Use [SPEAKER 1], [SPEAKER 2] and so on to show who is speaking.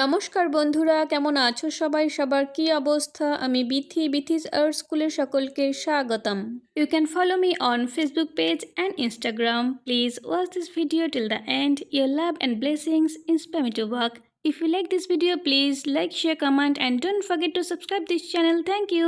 [SPEAKER 1] নমস্কার বন্ধুরা, কেমন আছো সবাই? সবার কি অবস্থা? আমি বিথি, বিথিস আর্ট স্কুলে সকলকে স্বাগতম। You can follow me on Facebook page and Instagram. Please watch this video till the end. Your love and blessings inspire me to work. If you like this video, please like, share, comment and don't forget to subscribe this channel. Thank you.